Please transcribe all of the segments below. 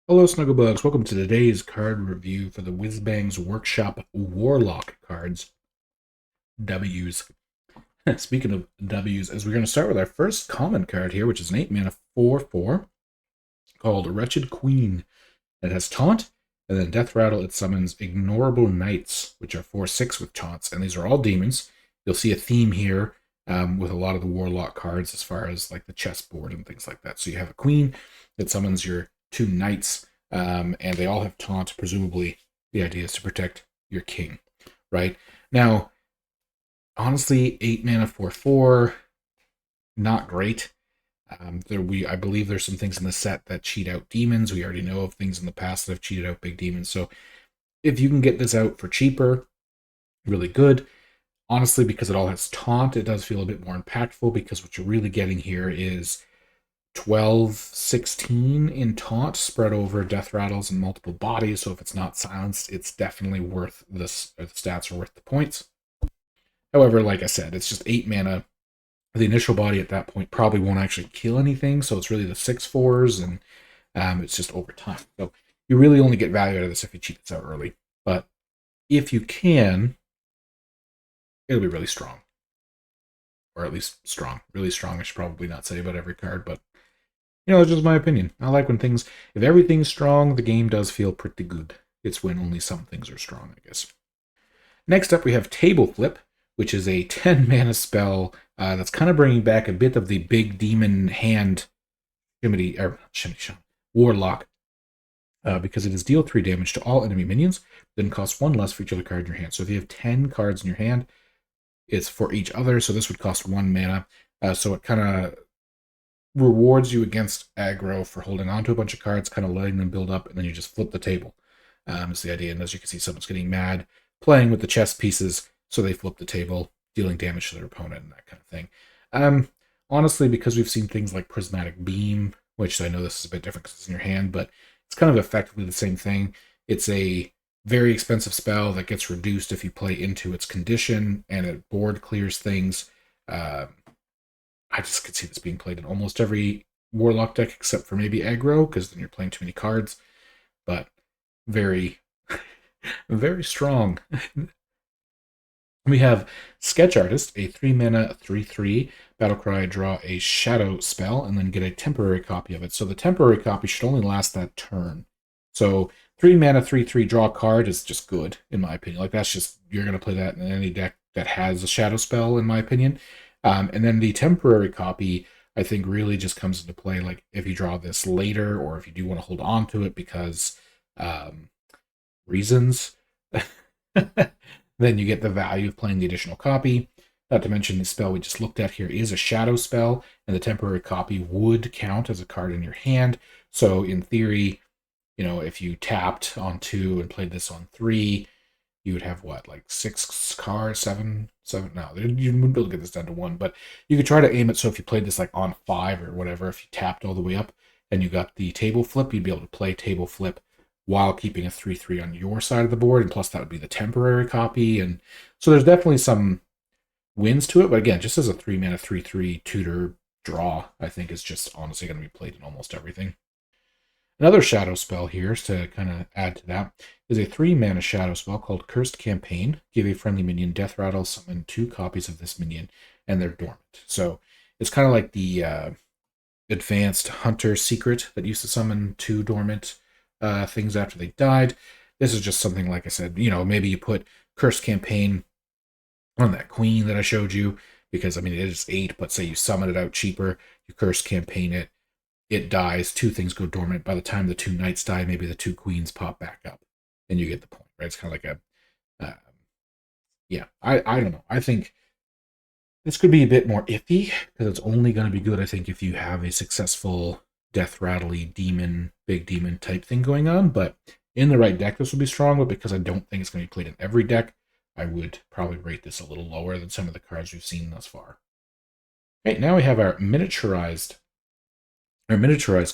Hello, Snugglebugs. Welcome to today's card review for the Whizbangs Workshop Warlock Cards. W's. Speaking of W's, as we're going to start with our first common card here, which is an 8-mana 4/4 called Wretched Queen. It has Taunt, and then Death Rattle, it summons Ignorable Knights, which are 4/6 with taunts, and these are all demons. You'll see a theme here with a lot of the Warlock cards as far as like the chessboard and things like that. So you have a Queen that summons your two Knights, and they all have Taunt. Presumably, the idea is to protect your king, right? Now, honestly, 8-mana 4/4, not great. I believe there's some things in the set that cheat out demons. We already know of things in the past that have cheated out big demons. So if you can get this out for cheaper, really good. Honestly, because it all has taunt, it does feel a bit more impactful because what you're really getting here is 12-16 in taunt spread over death rattles and multiple bodies. So if it's not silenced, it's definitely worth this. The stats are worth the points. However, like I said, it's just 8 mana. The initial body at that point probably won't actually kill anything, so it's really the 6/4s, and it's just over time. So you really only get value out of this if you cheat this out early. But if you can, it'll be really strong. Or at least strong. Really strong, I should probably not say about every card, but it's just my opinion. I like when if everything's strong, the game does feel pretty good. It's when only some things are strong, I guess. Next up, we have Table Flip, which is a 10-mana spell that's kind of bringing back a bit of the big demon hand Warlock, because it is deal 3 damage to all enemy minions, then costs 1 less for each other card in your hand. So if you have 10 cards in your hand, it's for each other, so this would cost 1 mana. So it kind of rewards you against aggro for holding on to a bunch of cards, kind of letting them build up, and then you just flip the table. Is the idea. And as you can see, someone's getting mad, playing with the chess pieces, so they flip the table, dealing damage to their opponent and that kind of thing. Honestly, because we've seen things like Prismatic Beam, which I know this is a bit different because it's in your hand, but it's kind of effectively the same thing. It's a very expensive spell that gets reduced if you play into its condition, and it board clears things. I just could see this being played in almost every Warlock deck except for maybe aggro, because then you're playing too many cards. But very, very strong. We have Sketch Artist, a 3-mana 3/3 battlecry, draw a shadow spell, and then get a temporary copy of it. So the temporary copy should only last that turn. So 3-mana 3/3 draw a card is just good, in my opinion. Like, that's just, you're going to play that in any deck that has a shadow spell, in my opinion. And then the temporary copy, I think, really just comes into play, like, if you draw this later, or if you do want to hold on to it because reasons. Then you get the value of playing the additional copy. Not to mention the spell we just looked at here is a shadow spell, and the temporary copy would count as a card in your hand. So in theory, if you tapped on 2 and played this on 3, you would have what, like 6 cards, 7? No, you wouldn't be able to get this down to 1, but you could try to aim it so if you played this like on 5 or whatever, if you tapped all the way up and you got the table flip, you'd be able to play table flip while keeping a 3/3 on your side of the board, and plus that would be the temporary copy. And so there's definitely some wins to it, but again, just as a 3-mana 3/3 tutor draw, I think is just honestly going to be played in almost everything. Another shadow spell here, to kind of add to that, is a 3-mana shadow spell called Cursed Campaign. Give a friendly minion death rattle, summon 2 copies of this minion, and they're dormant. So it's kind of like the advanced hunter secret that used to summon 2 dormant things after they died. This is just something, like I said, maybe you put Cursed Campaign on that queen that I showed you, because, it is 8, but say you summon it out cheaper, you Cursed Campaign it, it dies, 2 things go dormant. By the time the 2 knights die, maybe the 2 queens pop back up, and you get the point, right? It's kind of like I don't know. I think this could be a bit more iffy, because it's only going to be good, I think, if you have a successful death rattly demon, big demon type thing going on. But in the right deck, this would be strong. But because I don't think it's going to be played in every deck, I would probably rate this a little lower than some of the cards we've seen thus far. Okay, now we have our miniaturized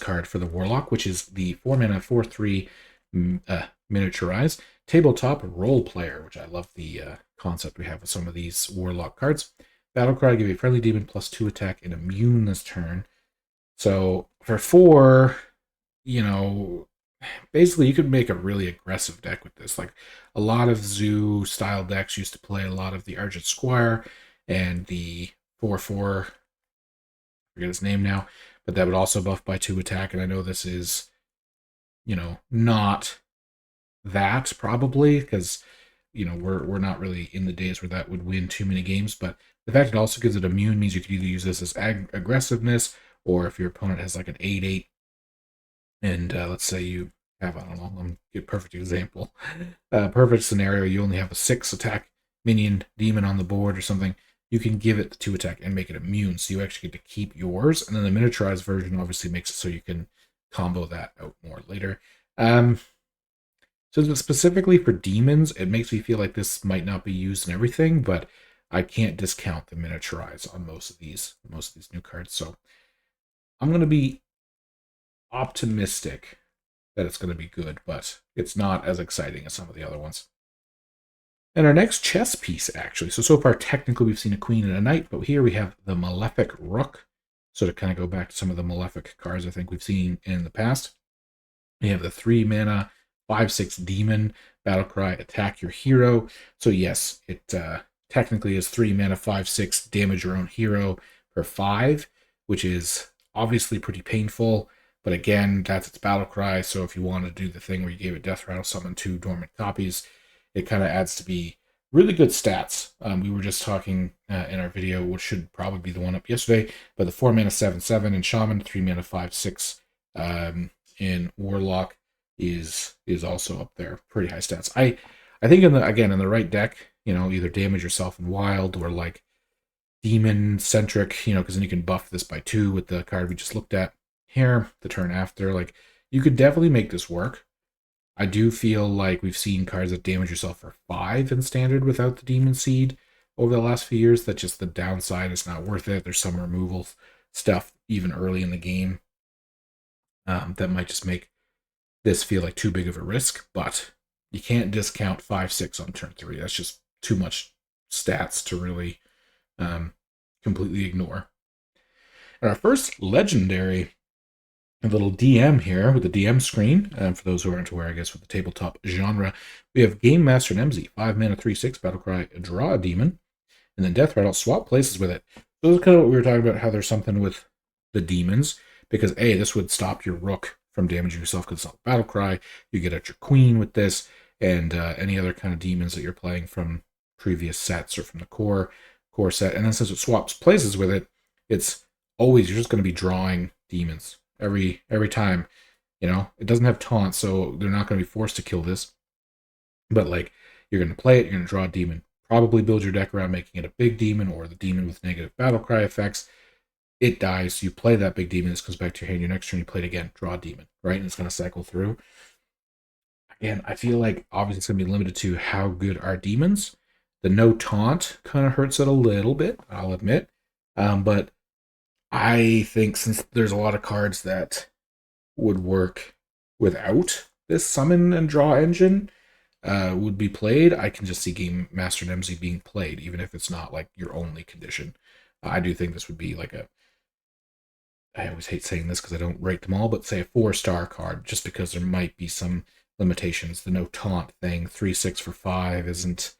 card for the Warlock, which is the 4-mana 4/3 miniaturized tabletop role player, which I love the concept we have with some of these Warlock cards. Battlecry, give a friendly demon +2 attack and immune this turn. So for 4, basically you could make a really aggressive deck with this. Like a lot of zoo style decks used to play a lot of the Argent Squire and the 4/4. I forget his name now, but that would also buff by 2 attack. And I know this is, not that probably because we're not really in the days where that would win too many games. But the fact it also gives it immune means you could either use this as aggressiveness, or if your opponent has like an 8/8, and let's say you have, I don't know, I'm get a perfect example, perfect scenario, you only have a 6 attack minion demon on the board or something, you can give it the 2 attack and make it immune, so you actually get to keep yours. And then the miniaturized version obviously makes it so you can combo that out more later. So specifically for demons, it makes me feel like this might not be used in everything, but I can't discount the miniaturize on most of these new cards. So I'm going to be optimistic that it's going to be good, but it's not as exciting as some of the other ones. And our next chess piece, actually. So far, technically, we've seen a queen and a knight, but here we have the malefic Rook. So to kind of go back to some of the malefic cards I think we've seen in the past, we have the 3 mana 5/6 demon battlecry, attack your hero. So yes, it technically is 3 mana 5/6 damage your own hero for 5, which is obviously pretty painful. But again, that's its battlecry. So if you want to do the thing where you gave it death rattle, summon 2 dormant copies, it kind of adds to be really good stats. We were just talking in our video, which should probably be the one up yesterday, but the 4 mana 7/7 in Shaman, 3 mana 5/6 in Warlock is also up there. Pretty high stats. I think in the right deck, either damage yourself in wild or like demon centric, because then you can buff this by 2 with the card we just looked at here the turn after. Like you could definitely make this work. I do feel like we've seen cards that damage yourself for 5 in standard without the demon seed over the last few years. That just the downside is not worth it. There's some removal stuff even early in the game that might just make this feel like too big of a risk, but you can't discount 5/6 on turn 3. That's just too much stats to really completely ignore. And our first legendary, a little DM here with the DM screen, for those who aren't aware, I guess, with the tabletop genre, we have Game Master Nymm, 5 mana 3/6 battlecry, draw a demon, and then death rattle, swap places with it. So this is kind of what we were talking about, how there's something with the demons, because this would stop your Rook from damaging yourself because it's not battlecry. You get at your queen with this, and any other kind of demons that you're playing from previous sets or from the core set. And then since it swaps places with it, it's always, you're just going to be drawing demons every time. It doesn't have taunt, so they're not going to be forced to kill this. But like, you're going to play it, you're going to draw a demon. Probably build your deck around making it a big demon or the demon with negative battlecry effects. It dies, you play that big demon, this comes back to your hand, your next turn you play it again, draw a demon, right? And it's going to cycle through. Again, I feel like obviously it's going to be limited to how good are demons. The no taunt kind of hurts it a little bit, I'll admit. But I think since there's a lot of cards that would work without this summon and draw engine would be played, I can just see Game Master Nymm being played, even if it's not like your only condition. I do think this would be like I always hate saying this because I don't rate them all, but say a 4-star card, just because there might be some limitations. The no taunt thing, 3/6 for 5 isn't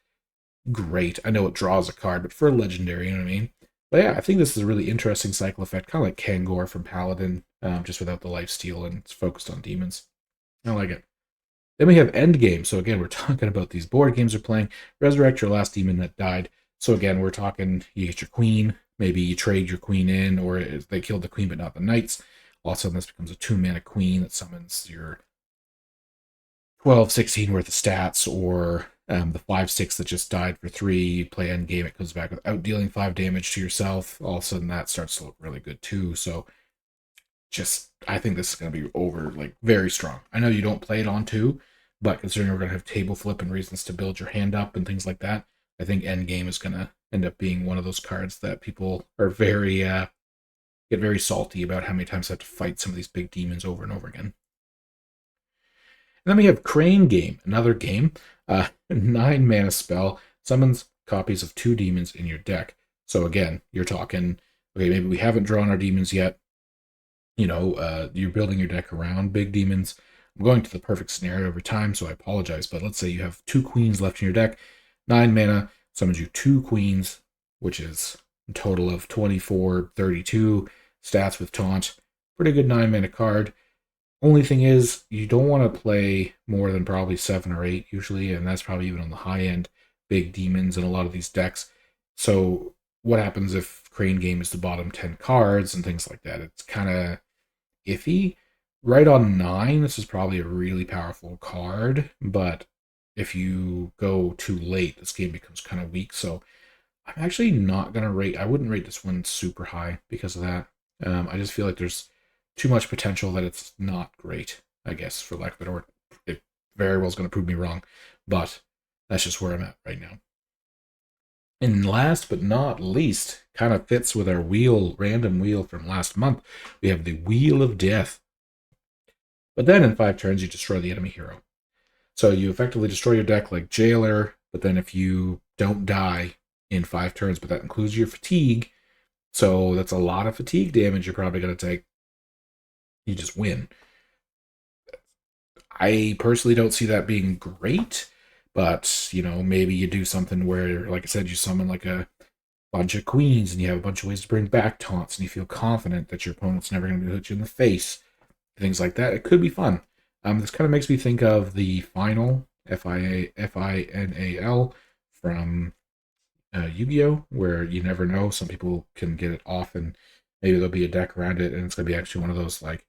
great. I know it draws a card, but for a legendary, you know what I mean? But yeah, I think this is a really interesting cycle effect, kind of like Kangor from Paladin, just without the lifesteal and it's focused on demons. I like it. Then we have Endgame. So again, we're talking about these board games we're playing. Resurrect your last demon that died. So again, we're talking, you get your queen, maybe you trade your queen in, or they killed the queen but not the knights. All of a sudden, this becomes a 2-mana queen that summons your 12, 16 worth of stats, or the 5/6 that just died for 3. You play Endgame, it comes back without dealing 5 damage to yourself. All of a sudden, that starts to look really good too. So I think this is going to be over, like, very strong. I know you don't play it on 2, but considering we're going to have table flip and reasons to build your hand up and things like that, I think Endgame is going to end up being one of those cards that people are very get very salty about how many times they have to fight some of these big demons over and over again. And then we have Crane Game, another game, 9 mana spell, summons copies of 2 demons in your deck. So again, you're talking, okay, maybe we haven't drawn our demons yet. You're building your deck around big demons. I'm going to the perfect scenario every time, so I apologize, but let's say you have 2 queens left in your deck, 9 mana, summons you 2 queens, which is a total of 24, 32 stats with taunt. Pretty good 9 mana card. Only thing is, you don't want to play more than probably 7 or 8 usually, and that's probably even on the high end, big demons in a lot of these decks. So what happens if Crane Game is the bottom 10 cards and things like that? It's kind of iffy. Right on 9, this is probably a really powerful card, but if you go too late, this game becomes kind of weak. So I'm actually not going to rate, I wouldn't rate this one super high because of that. I just feel like there's too much potential that it's not great, I guess, for lack of a better word. It very well is going to prove me wrong, but that's just where I'm at right now. And last but not least, kind of fits with our random wheel from last month, we have the Wheel of Death. But then in 5 turns, you destroy the enemy hero. So you effectively destroy your deck like Jailer, but then if you don't die in 5 turns, but that includes your fatigue, so that's a lot of fatigue damage you're probably going to take, you just win. I personally don't see that being great, but, maybe you do something where, like I said, you summon like a bunch of queens and you have a bunch of ways to bring back taunts and you feel confident that your opponent's never going to hit you in the face. Things like that. It could be fun. This kind of makes me think of the final, Final, from Yu-Gi-Oh!, where you never know. Some people can get it off and maybe there'll be a deck around it and it's going to be actually one of those like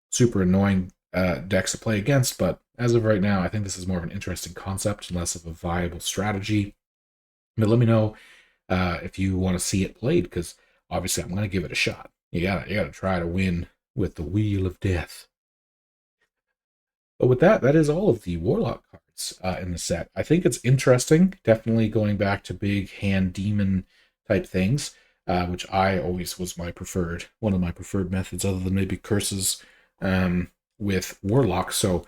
super annoying decks to play against. But as of right now, I think this is more of an interesting concept and less of a viable strategy. But let me know if you want to see it played, because obviously I'm going to give it a shot. You gotta try to win with the Wheel of Death. But with that is all of the Warlock cards in the set. I think it's interesting, definitely going back to big hand demon type things, which I always was one of my preferred methods, other than maybe curses with Warlock. So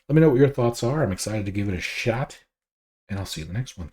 let me know what your thoughts are. I'm excited to give it a shot, and I'll see you in the next one.